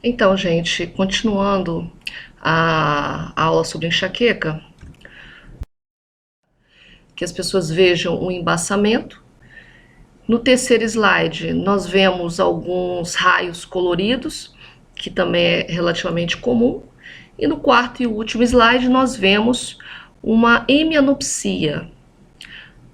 Então, gente, continuando a aula sobre enxaqueca, que as pessoas vejam o embaçamento. No terceiro slide, nós vemos alguns raios coloridos, que também é relativamente comum. E no quarto e último slide, nós vemos uma hemianopsia.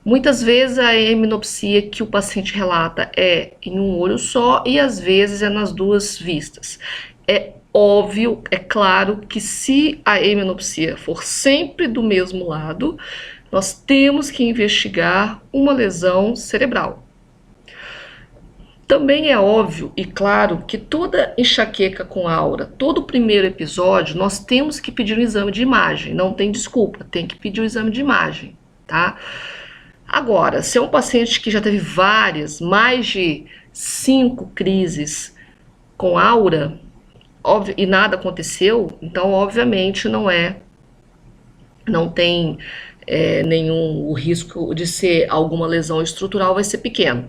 Muitas vezes a hemianopsia que o paciente relata é em um olho só e às vezes é nas duas vistas. É óbvio, é claro que se a hemianopsia for sempre do mesmo lado, nós temos que investigar uma lesão cerebral. Também é óbvio e claro que toda enxaqueca com aura, todo primeiro episódio, nós temos que pedir um exame de imagem, não tem desculpa, tem que pedir um exame de imagem, tá? Agora, se é um paciente que já teve várias, mais de 5 crises com aura, e nada aconteceu, então obviamente não tem nenhum, o risco de ser alguma lesão estrutural vai ser pequeno.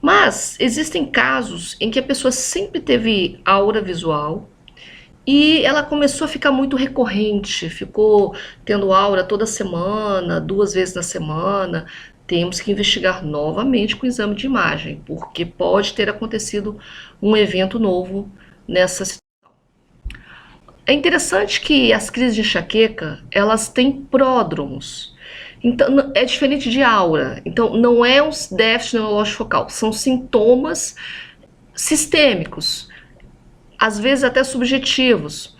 Mas existem casos em que a pessoa sempre teve aura visual e ela começou a ficar muito recorrente, ficou tendo aura toda semana, 2 vezes na semana. Temos que investigar novamente com o exame de imagem, porque pode ter acontecido um evento novo nessa situação. É interessante que as crises de enxaqueca, elas têm pródromos. Então, é diferente de aura. Então, não é um déficit neurológico focal, são sintomas sistêmicos, às vezes até subjetivos.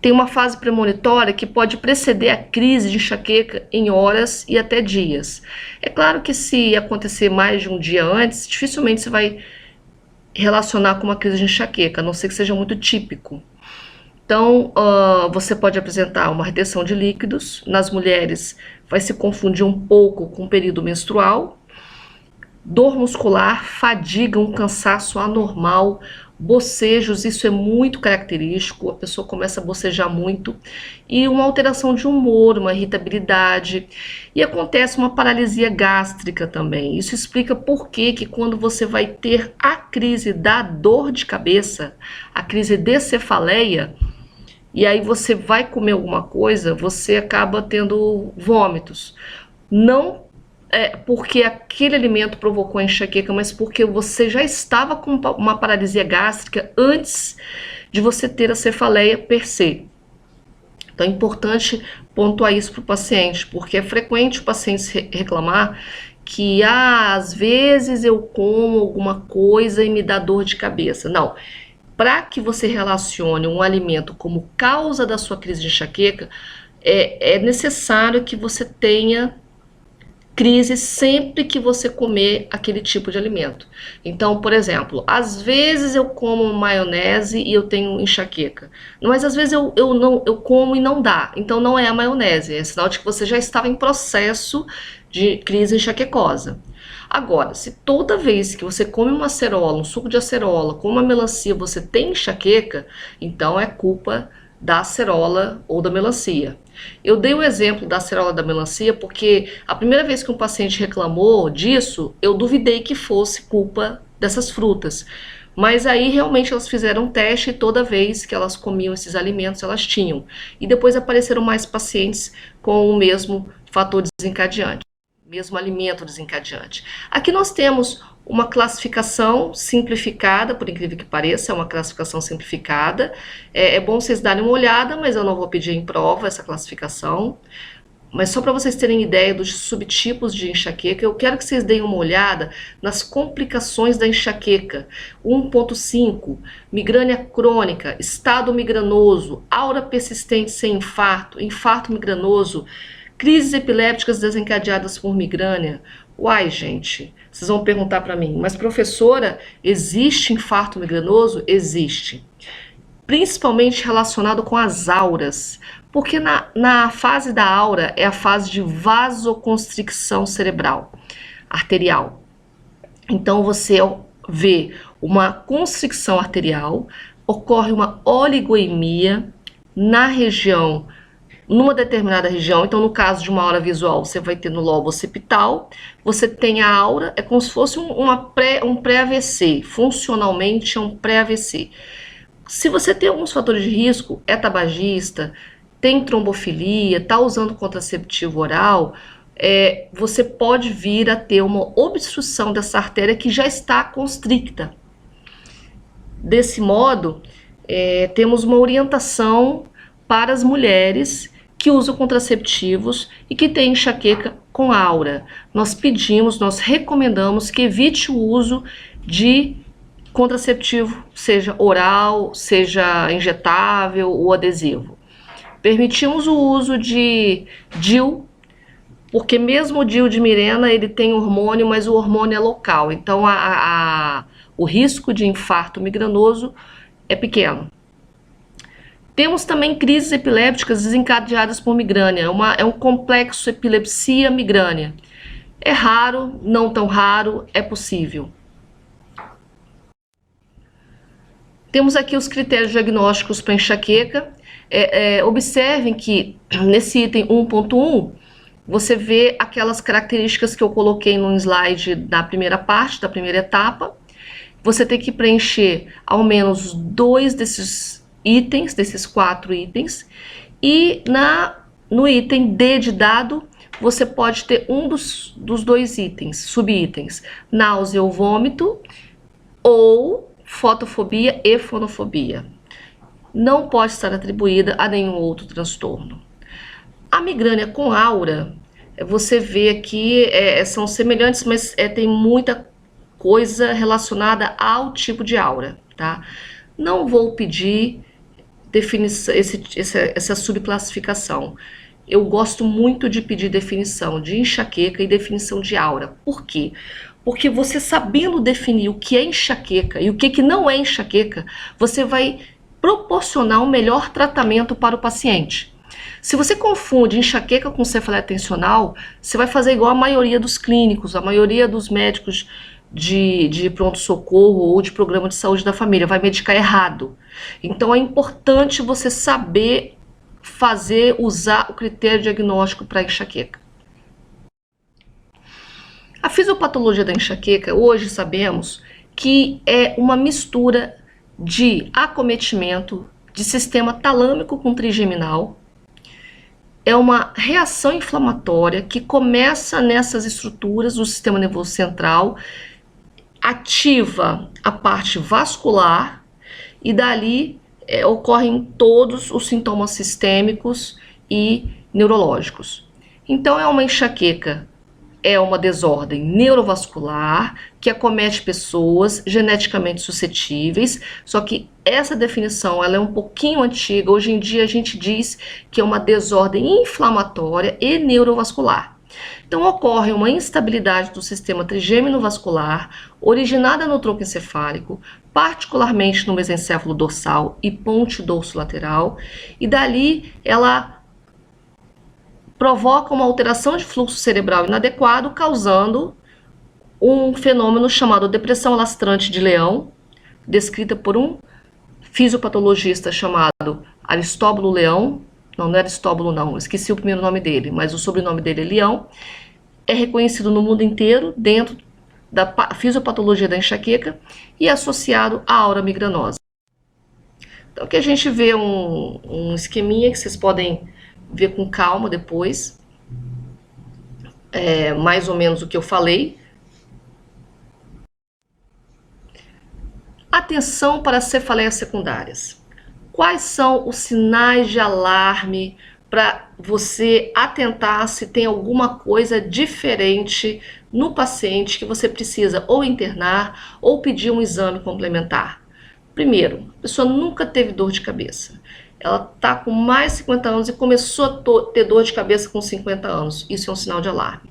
Tem uma fase premonitória que pode preceder a crise de enxaqueca em horas e até dias. É claro que se acontecer mais de um dia antes, dificilmente você vai relacionar com uma crise de enxaqueca, a não ser que seja muito típico. Então, você pode apresentar uma retenção de líquidos. Nas mulheres, vai se confundir um pouco com o período menstrual. Dor muscular, fadiga, um cansaço anormal, bocejos, isso é muito característico, a pessoa começa a bocejar muito, e uma alteração de humor, uma irritabilidade, e acontece uma paralisia gástrica também. Isso explica por que quando você vai ter a crise da dor de cabeça, a crise de cefaleia, e aí você vai comer alguma coisa, você acaba tendo vômitos. Não porque aquele alimento provocou a enxaqueca, mas porque você já estava com uma paralisia gástrica antes de você ter a cefaleia per se. Então é importante pontuar isso para o paciente, porque é frequente o paciente reclamar que às vezes eu como alguma coisa e me dá dor de cabeça. Não. Para que você relacione um alimento como causa da sua crise de enxaqueca, é necessário que você tenha crise sempre que você comer aquele tipo de alimento. Então, por exemplo, às vezes eu como maionese e eu tenho enxaqueca, mas às vezes eu como e não dá. Então não é a maionese, é sinal de que você já estava em processo de crise enxaquecosa. Agora, se toda vez que você come uma acerola, um suco de acerola, com uma melancia, você tem enxaqueca, então é culpa da acerola ou da melancia. Eu dei o exemplo da acerola da melancia porque a primeira vez que um paciente reclamou disso, eu duvidei que fosse culpa dessas frutas. Mas aí realmente elas fizeram um teste e toda vez que elas comiam esses alimentos, elas tinham. E depois apareceram mais pacientes com o mesmo fator desencadeante, mesmo alimento desencadeante. Aqui nós temos uma classificação simplificada, por incrível que pareça, é uma classificação simplificada. É bom vocês darem uma olhada, mas eu não vou pedir em prova essa classificação. Mas só para vocês terem ideia dos subtipos de enxaqueca, eu quero que vocês deem uma olhada nas complicações da enxaqueca. 1.5, migrânia crônica, estado migranoso, aura persistente sem infarto, infarto migranoso, crises epilépticas desencadeadas por migrânia. Uai, gente, vocês vão perguntar para mim, mas professora, existe infarto migranoso? Existe. Principalmente relacionado com as auras, porque na fase da aura é a fase de vasoconstricção cerebral, arterial. Então você vê uma constricção arterial, ocorre uma oligoemia na região numa determinada região. Então, no caso de uma aura visual, você vai ter no lobo occipital, você tem a aura, é como se fosse um pré-AVC, funcionalmente é um pré-AVC. Se você tem alguns fatores de risco, é tabagista, tem trombofilia, está usando contraceptivo oral, você pode vir a ter uma obstrução dessa artéria que já está constricta. Desse modo, temos uma orientação para as mulheres que usam contraceptivos e que têm enxaqueca com aura. Nós pedimos, nós recomendamos que evite o uso de contraceptivo, seja oral, seja injetável ou adesivo. Permitimos o uso de DIU, porque mesmo o DIU de Mirena, ele tem hormônio, mas o hormônio é local, então o risco de infarto migranoso é pequeno. Temos também crises epilépticas desencadeadas por migrânia, é um complexo epilepsia-migrânia. É raro, não tão raro, é possível. Temos aqui os critérios diagnósticos para enxaqueca. Observem que nesse item 1.1, você vê aquelas características que eu coloquei no slide da primeira parte, da primeira etapa. Você tem que preencher ao menos 2 desses itens, desses 4 itens, e no item D de dado, você pode ter um dos 2 itens, subitens, náusea ou vômito, ou fotofobia e fonofobia. Não pode estar atribuída a nenhum outro transtorno. A migrânia com aura, você vê aqui, são semelhantes, mas tem muita coisa relacionada ao tipo de aura, tá? Não vou pedir definição, essa subclassificação. Eu gosto muito de pedir definição de enxaqueca e definição de aura. Por quê? Porque você sabendo definir o que é enxaqueca e o que não é enxaqueca, você vai proporcionar um melhor tratamento para o paciente. Se você confunde enxaqueca com cefaleia tensional, você vai fazer igual a maioria dos clínicos, a maioria dos médicos de pronto-socorro ou de programa de saúde da família, vai medicar errado. Então é importante você saber usar o critério diagnóstico para enxaqueca. A fisiopatologia da enxaqueca, hoje sabemos que é uma mistura de acometimento de sistema talâmico com trigeminal, é uma reação inflamatória que começa nessas estruturas do sistema nervoso central, ativa a parte vascular e dali ocorrem todos os sintomas sistêmicos e neurológicos. Então é uma enxaqueca, é uma desordem neurovascular que acomete pessoas geneticamente suscetíveis, só que essa definição ela é um pouquinho antiga. Hoje em dia a gente diz que é uma desordem inflamatória e neurovascular. Então ocorre uma instabilidade do sistema trigêmino vascular originada no tronco encefálico, particularmente no mesencéfalo dorsal e ponte dorsolateral, e dali ela provoca uma alteração de fluxo cerebral inadequado, causando um fenômeno chamado depressão alastrante de Leão, descrita por um fisiopatologista chamado Aristóbulo Leão. Não é Aristóbulo não, esqueci o primeiro nome dele, mas o sobrenome dele é Leão. É reconhecido no mundo inteiro dentro da fisiopatologia da enxaqueca e é associado à aura migranosa. Então aqui a gente vê um esqueminha que vocês podem ver com calma depois, mais ou menos o que eu falei. Atenção para as cefaleias secundárias. Quais são os sinais de alarme para você atentar se tem alguma coisa diferente no paciente que você precisa ou internar ou pedir um exame complementar? Primeiro, a pessoa nunca teve dor de cabeça. Ela está com mais de 50 anos e começou a ter dor de cabeça com 50 anos. Isso é um sinal de alarme.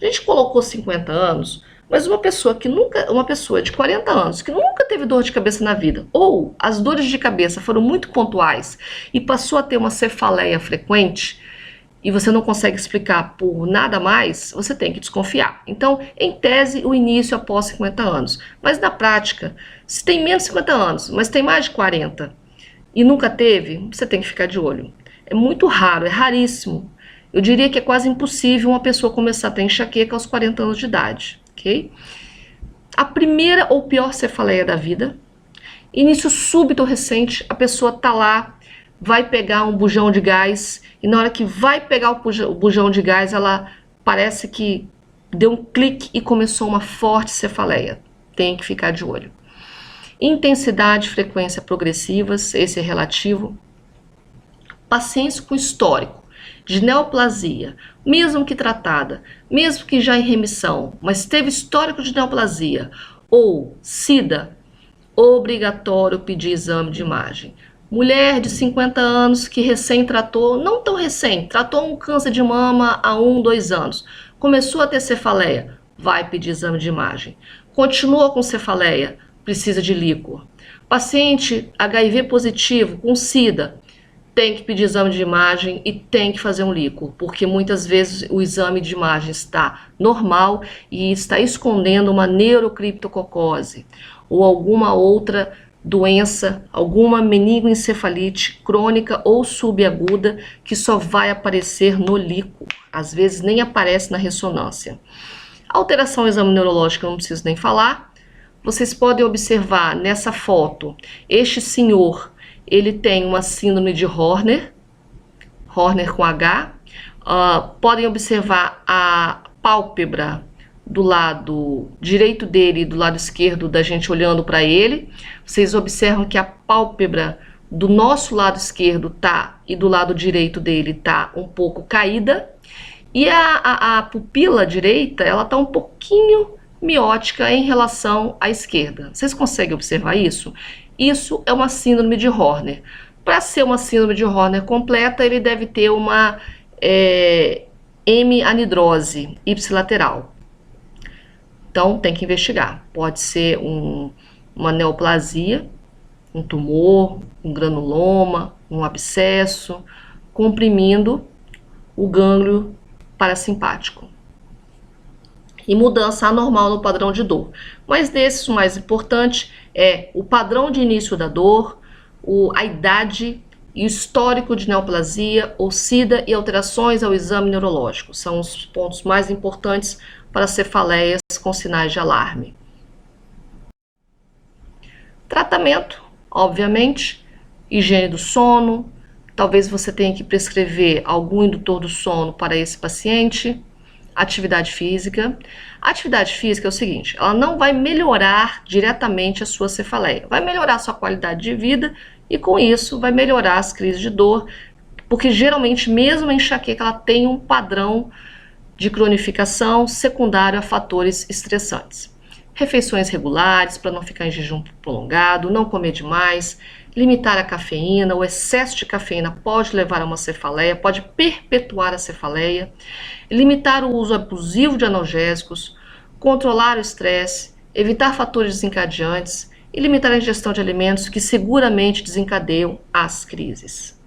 A gente colocou 50 anos, mas uma pessoa de 40 anos que nunca teve dor de cabeça na vida, ou as dores de cabeça foram muito pontuais e passou a ter uma cefaleia frequente, e você não consegue explicar por nada mais, você tem que desconfiar. Então, em tese, o início após 50 anos. Mas na prática, se tem menos de 50 anos, mas tem mais de 40 e nunca teve, você tem que ficar de olho. É muito raro, é raríssimo. Eu diria que é quase impossível uma pessoa começar a ter enxaqueca aos 40 anos de idade, ok? A primeira ou pior cefaleia da vida, início súbito ou recente, a pessoa tá lá, vai pegar um bujão de gás, e na hora que vai pegar o bujão de gás, ela parece que deu um clique e começou uma forte cefaleia. Tem que ficar de olho. Intensidade e frequência progressivas, esse é relativo. Pacientes com histórico de neoplasia, mesmo que tratada, mesmo que já em remissão, mas teve histórico de neoplasia ou SIDA, obrigatório pedir exame de imagem. Mulher de 50 anos que recém tratou, não tão recém, tratou um câncer de mama há 1, 2 anos, começou a ter cefaleia, vai pedir exame de imagem. Continua com cefaleia, precisa de líquor. Paciente HIV positivo com SIDA, tem que pedir exame de imagem e tem que fazer um líquor, porque muitas vezes o exame de imagem está normal e está escondendo uma neurocriptococose ou alguma outra doença, alguma meningoencefalite crônica ou subaguda que só vai aparecer no líquor, às vezes nem aparece na ressonância. Alteração do exame neurológico, eu não preciso nem falar. Vocês podem observar nessa foto, este senhor, ele tem uma síndrome de Horner com H. Podem observar a pálpebra do lado direito dele e do lado esquerdo da gente olhando para ele. Vocês observam que a pálpebra do nosso lado esquerdo tá e do lado direito dele tá um pouco caída. E a pupila direita, ela tá um pouquinho miótica em relação à esquerda. Vocês conseguem observar isso? Isso é uma síndrome de Horner. Para ser uma síndrome de Horner completa, ele deve ter uma hemianidrose ipsilateral. Então, tem que investigar. Pode ser uma neoplasia, um tumor, um granuloma, um abscesso, comprimindo o gânglio parasimpático. E mudança anormal no padrão de dor. Mas desses, o mais importante é o padrão de início da dor, a idade e o histórico de neoplasia ou SIDA e alterações ao exame neurológico. São os pontos mais importantes para cefaleias com sinais de alarme. Tratamento, obviamente, higiene do sono. Talvez você tenha que prescrever algum indutor do sono para esse paciente. Atividade física. A atividade física é o seguinte, ela não vai melhorar diretamente a sua cefaleia, vai melhorar a sua qualidade de vida e com isso vai melhorar as crises de dor, porque geralmente mesmo a enxaqueca ela tem um padrão de cronificação secundário a fatores estressantes. Refeições regulares para não ficar em jejum prolongado, não comer demais, limitar a cafeína. O excesso de cafeína pode levar a uma cefaleia, pode perpetuar a cefaleia. Limitar o uso abusivo de analgésicos, controlar o estresse, evitar fatores desencadeantes e limitar a ingestão de alimentos que seguramente desencadeiam as crises.